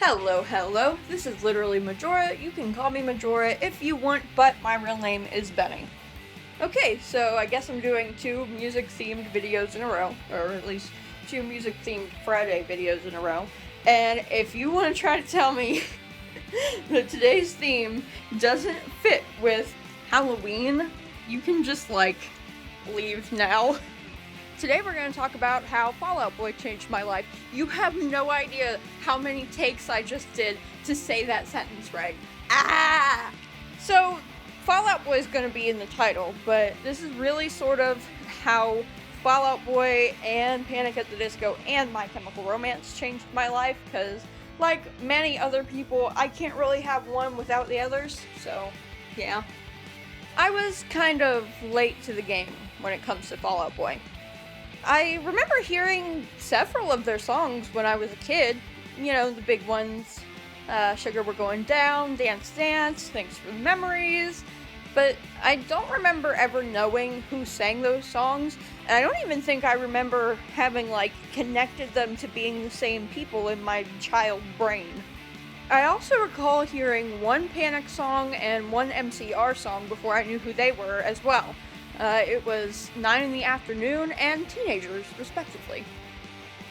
Hello, this is literally Majora. You can call me Majora if you want, but my real name is Benny. Okay, so I guess I'm doing two music-themed videos in a row, or at least two music-themed Friday videos in a row. And if you want to try to tell me that today's theme doesn't fit with Halloween, you can just, leave now. Today we're going to talk about how Fall Out Boy changed my life. You have no idea how many takes I just did to say that sentence right. So, Fall Out Boy is going to be in the title, but this is really sort of how Fall Out Boy and Panic at the Disco and My Chemical Romance changed my life, because like many other people, I can't really have one without the others, so yeah. I was kind of late to the game when it comes to Fall Out Boy. I remember hearing several of their songs when I was a kid. You know, the big ones. Sugar We're Going Down, Dance Dance, Thanks for the Memories. But I don't remember ever knowing who sang those songs. And I don't even think I remember having, connected them to being the same people in my child brain. I also recall hearing one Panic song and one MCR song before I knew who they were as well. It was 9 in the Afternoon and Teenagers, respectively.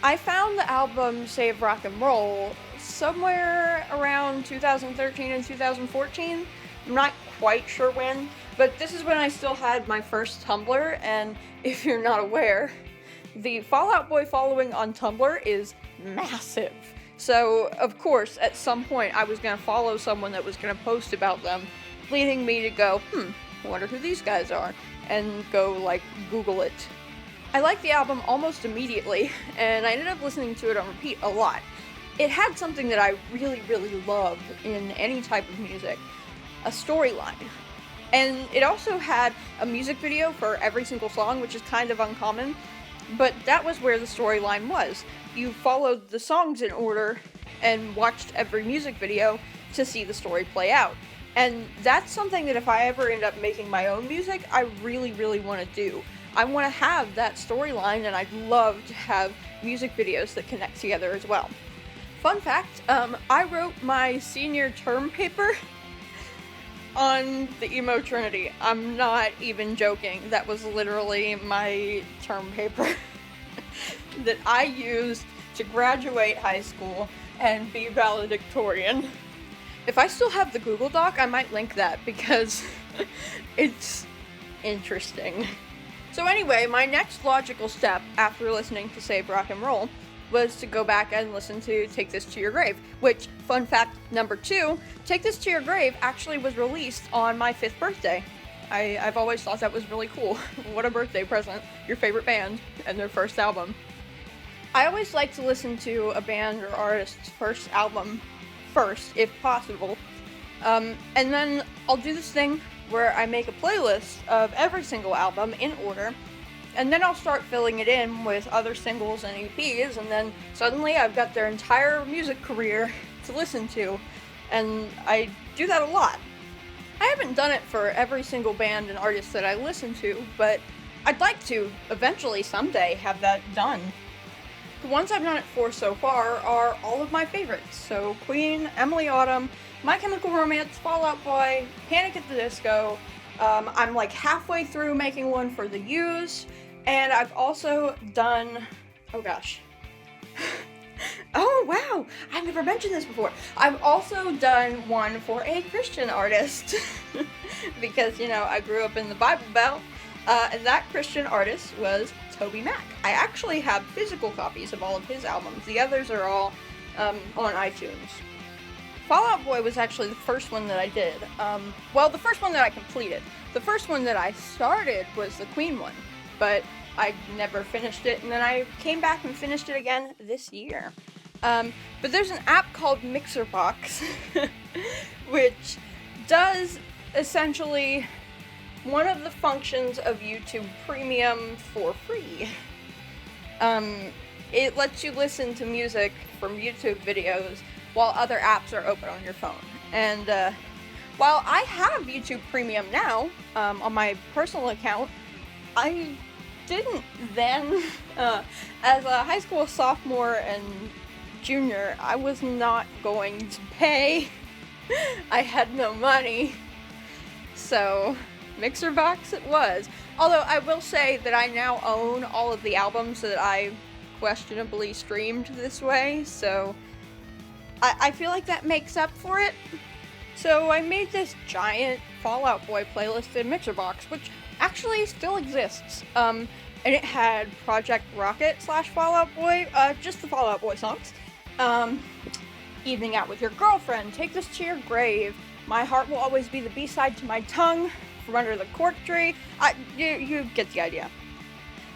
I found the album Save Rock and Roll somewhere around 2013 and 2014. I'm not quite sure when, but this is when I still had my first Tumblr, and if you're not aware, the Fall Out Boy following on Tumblr is massive. So, of course, at some point I was going to follow someone that was going to post about them, leading me to go, I wonder who these guys are, and go, Google it. I liked the album almost immediately, and I ended up listening to it on repeat a lot. It had something that I really, really loved in any type of music, a storyline. And it also had a music video for every single song, which is kind of uncommon, but that was where the storyline was. You followed the songs in order and watched every music video to see the story play out. And that's something that if I ever end up making my own music, I really, really want to do. I want to have that storyline, and I'd love to have music videos that connect together as well. Fun fact, I wrote my senior term paper on the Emo Trinity. I'm not even joking. That was literally my term paper that I used to graduate high school and be valedictorian. If I still have the Google Doc, I might link that because it's interesting. So anyway, my next logical step after listening to Save Rock and Roll was to go back and listen to Take This to Your Grave, which, fun fact number 2, Take This to Your Grave actually was released on my 5th birthday. I've always thought that was really cool. What a birthday present. Your favorite band and their first album. I always like to listen to a band or artist's first album first, if possible. And then I'll do this thing where I make a playlist of every single album in order, and then I'll start filling it in with other singles and EPs, and then suddenly I've got their entire music career to listen to, and I do that a lot. I haven't done it for every single band and artist that I listen to, but I'd like to eventually someday have that done. The ones I've done it for so far are all of my favorites. So Queen, Emily Autumn, My Chemical Romance, Fall Out Boy, Panic at the Disco. I'm halfway through making one for the Used, and I've also done, oh wow, I've never mentioned this before. I've also done one for a Christian artist because, I grew up in the Bible Belt, and that Christian artist was Toby Mac. I actually have physical copies of all of his albums. The others are all on iTunes. Fall Out Boy was actually the first one that I did. The first one that I completed. The first one that I started was the Queen one, but I never finished it, and then I came back and finished it again this year. But there's an app called Mixerbox, which does essentially one of the functions of YouTube Premium for free. It lets you listen to music from YouTube videos while other apps are open on your phone. And while I have YouTube Premium now on my personal account, I didn't then. As a high school sophomore and Jr., I was not going to pay. I had no money. So, Mixer Box it was. Although I will say that I now own all of the albums that I questionably streamed this way, so I feel like that makes up for it. So I made this giant Fall Out Boy playlist in Mixer Box, which actually still exists. And it had Project Rocket / Fall Out Boy, just the Fall Out Boy songs. Evening Out with Your Girlfriend, Take This to Your Grave, My Heart Will Always Be the B-Side to My Tongue, From Under the Cork Tree. You get the idea.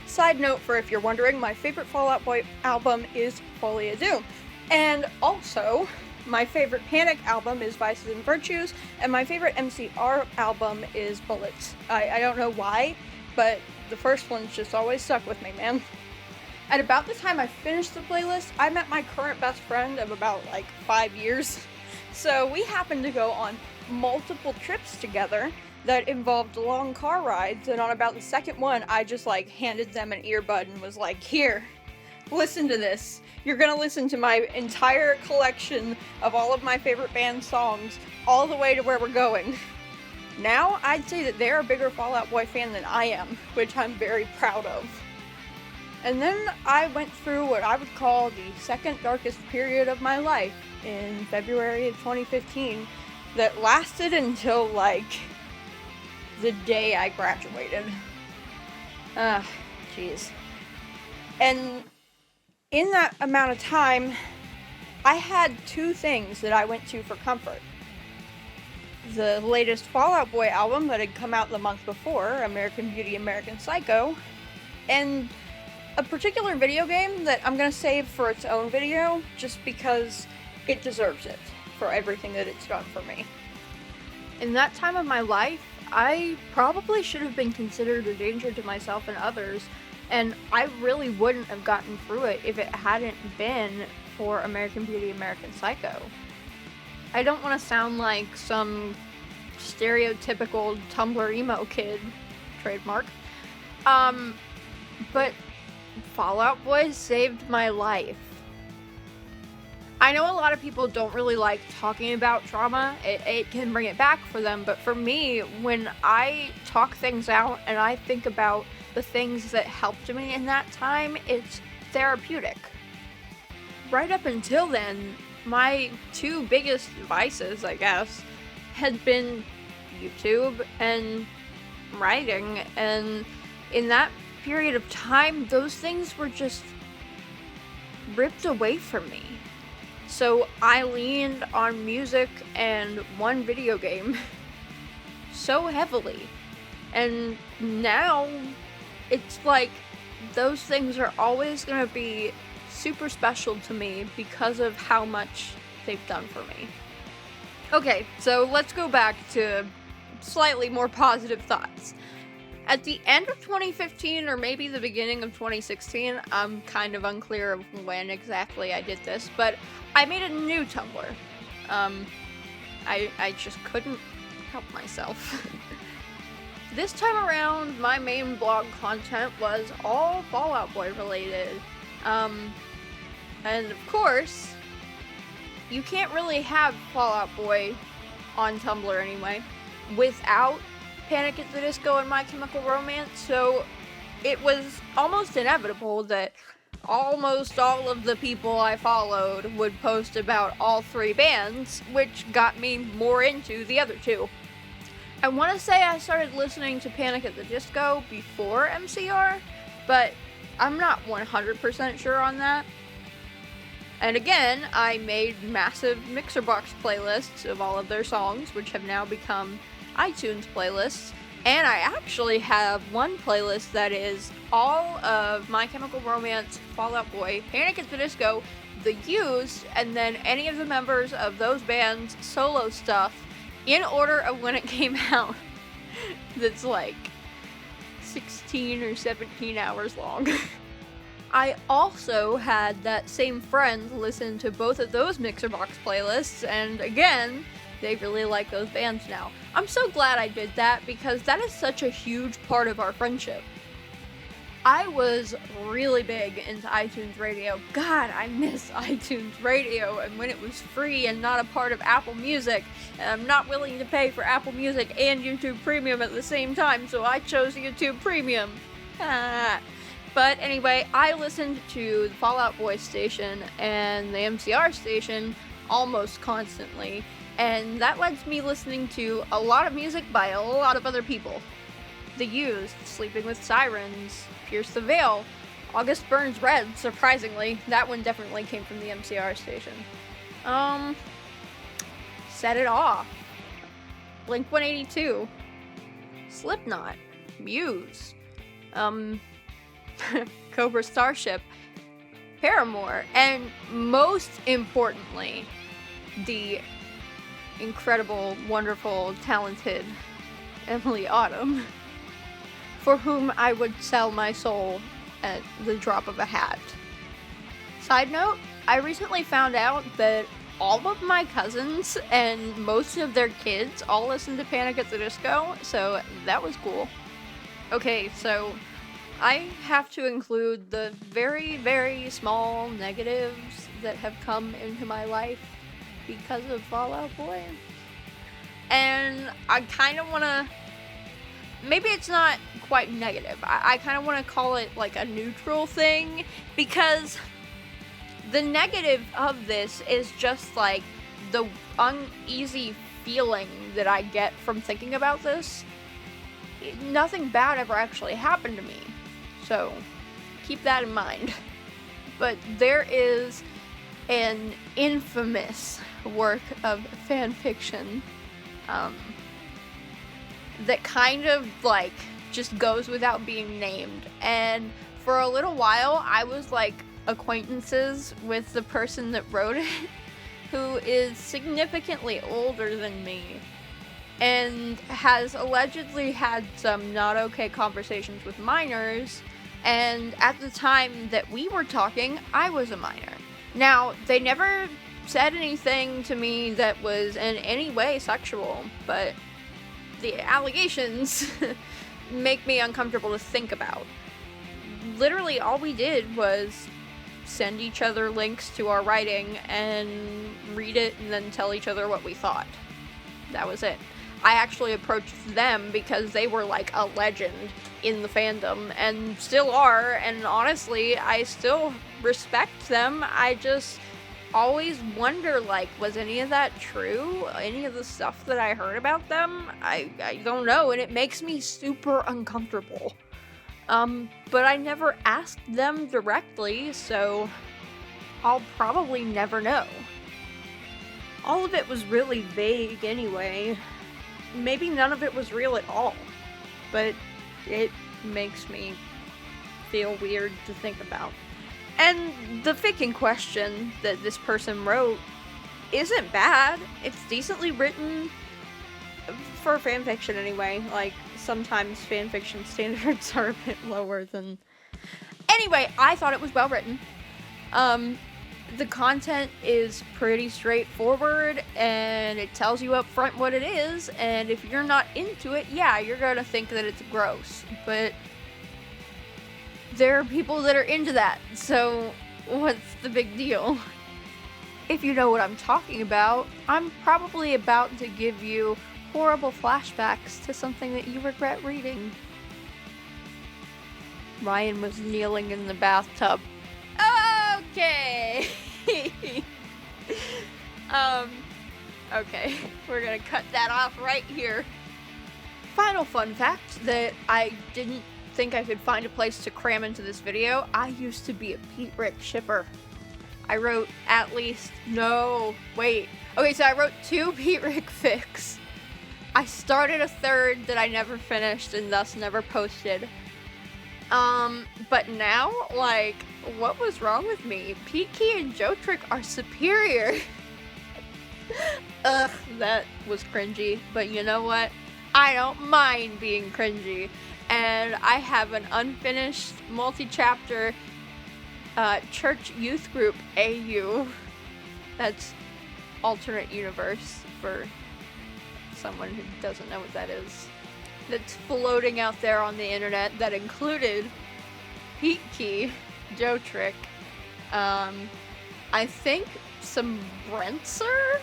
Side note for if you're wondering, my favorite Fall Out Boy album is Folia Doom. And also, my favorite Panic album is Vices and Virtues, and my favorite MCR album is Bullets. I don't know why, but the first one's just always stuck with me, man. At about the time I finished the playlist, I met my current best friend of about, 5 years. So we happened to go on multiple trips together that involved long car rides, and on about the second one, I just, handed them an earbud and was like, here, listen to this. You're gonna listen to my entire collection of all of my favorite band songs all the way to where we're going. Now, I'd say that they're a bigger Fall Out Boy fan than I am, which I'm very proud of. And then I went through what I would call the second darkest period of my life in February of 2015 that lasted until, the day I graduated. Jeez. And in that amount of time, I had two things that I went to for comfort. The latest Fall Out Boy album that had come out the month before, American Beauty, American Psycho, and a particular video game that I'm gonna save for its own video, just because it deserves it for everything that it's done for me. In that time of my life, I probably should have been considered a danger to myself and others, and I really wouldn't have gotten through it if it hadn't been for American Beauty, American Psycho. I don't want to sound like some stereotypical Tumblr emo kid, trademark, but Fall Out Boy saved my life. I know a lot of people don't really like talking about trauma. It can bring it back for them, but for me, when I talk things out and I think about the things that helped me in that time, it's therapeutic. Right up until then, my two biggest vices, I guess, had been YouTube and writing, and in that period of time, those things were just ripped away from me. So I leaned on music and one video game so heavily, and now it's like those things are always gonna be super special to me because of how much they've done for me. Okay, so let's go back to slightly more positive thoughts. At the end of 2015, or maybe the beginning of 2016, I'm kind of unclear of when exactly I did this, but I made a new Tumblr. I just couldn't help myself. This time around, my main blog content was all Fall Out Boy related. And of course, you can't really have Fall Out Boy on Tumblr anyway without Panic at the Disco and My Chemical Romance, so it was almost inevitable that almost all of the people I followed would post about all three bands, which got me more into the other two. I want to say I started listening to Panic at the Disco before MCR, but I'm not 100% sure on that. And again, I made massive Mixerbox playlists of all of their songs, which have now become iTunes playlists, and I actually have one playlist that is all of My Chemical Romance, Fall Out Boy, Panic at the Disco, The Used, and then any of the members of those bands' solo stuff in order of when it came out. That's 16 or 17 hours long. I also had that same friend listen to both of those Mixerbox playlists, and again, they really like those bands now. I'm so glad I did that because that is such a huge part of our friendship. I was really big into iTunes Radio. God, I miss iTunes Radio, and when it was free and not a part of Apple Music, and I'm not willing to pay for Apple Music and YouTube Premium at the same time, so I chose YouTube Premium. But anyway, I listened to the Fall Out Boy station and the MCR station almost constantly, and that led to me listening to a lot of music by a lot of other people. The Used, Sleeping with Sirens, Pierce the Veil, August Burns Red, surprisingly. That one definitely came from the MCR station. Set It Off, Blink-182, Slipknot, Muse, Cobra Starship, Paramore, and most importantly, the incredible, wonderful, talented Emily Autumn, for whom I would sell my soul at the drop of a hat. Side note, I recently found out that all of my cousins and most of their kids all listen to Panic at the Disco, so that was cool. Okay, so I have to include the very, very small negatives that have come into my life because of Fall Out Boy. And I kind of want to... Maybe it's not quite negative. I kind of want to call it like a neutral thing, because the negative of this is just like the uneasy feeling that I get from thinking about this. Nothing bad ever actually happened to me, so keep that in mind. But there is an infamous work of fan fiction that kind of like just goes without being named, and for a little while I was like acquaintances with the person that wrote it, who is significantly older than me and has allegedly had some not okay conversations with minors, and at the time that we were talking, I was a minor. Now, they never said anything to me that was in any way sexual, but the allegations make me uncomfortable to think about. Literally, all we did was send each other links to our writing and read it and then tell each other what we thought. That was it. I actually approached them because they were like a legend in the fandom and still are, and honestly, I still respect them. I just always wonder, like, was any of that true? Any of the stuff that I heard about them? I don't know, and it makes me super uncomfortable. But I never asked them directly, so I'll probably never know. All of it was really vague anyway. Maybe none of it was real at all, but it makes me feel weird to think about. And the fic in question that this person wrote isn't bad. It's decently written for fanfiction anyway. Like, sometimes fanfiction standards are a bit lower than... Anyway, I thought it was well written. The content is pretty straightforward, and it tells you up front what it is, and if you're not into it, yeah, you're gonna think that it's gross, but there are people that are into that, so what's the big deal? If you know what I'm talking about, I'm probably about to give you horrible flashbacks to something that you regret reading. Ryan was kneeling in the bathtub. Okay. Okay, we're gonna cut that off right here. Final fun fact that I didn't think I could find a place to cram into this video. I used to be a Pete Rick shipper. I wrote Okay, so I wrote 2 Pete Rick fics. I started a 3rd that I never finished and thus never posted. But now, like, what was wrong with me? Pete Key and Joe Trick are superior. Ugh, that was cringy, but you know what? I don't mind being cringy. And I have an unfinished multi-chapter church youth group AU. That's alternate universe for someone who doesn't know what that is. That's floating out there on the internet that included Heat Key, Joe Trick, I think some Brentser?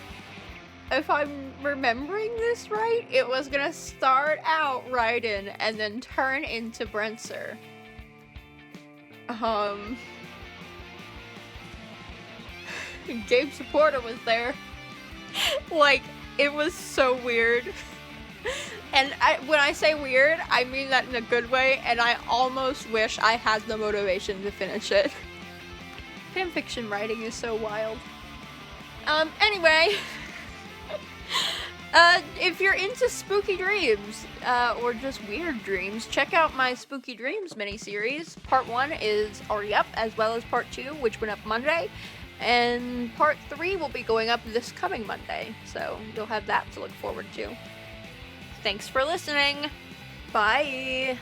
If I'm remembering this right, it was gonna start out Raiden and then turn into Brentser. Gabe Supporter was there. Like, it was so weird. And when I say weird, I mean that in a good way, and I almost wish I had the motivation to finish it. Fanfiction writing is so wild. Anyway. If you're into spooky dreams, or just weird dreams, check out my Spooky Dreams miniseries. Part 1 is already up, as well as Part 2, which went up Monday. And Part 3 will be going up this coming Monday, so you'll have that to look forward to. Thanks for listening. Bye!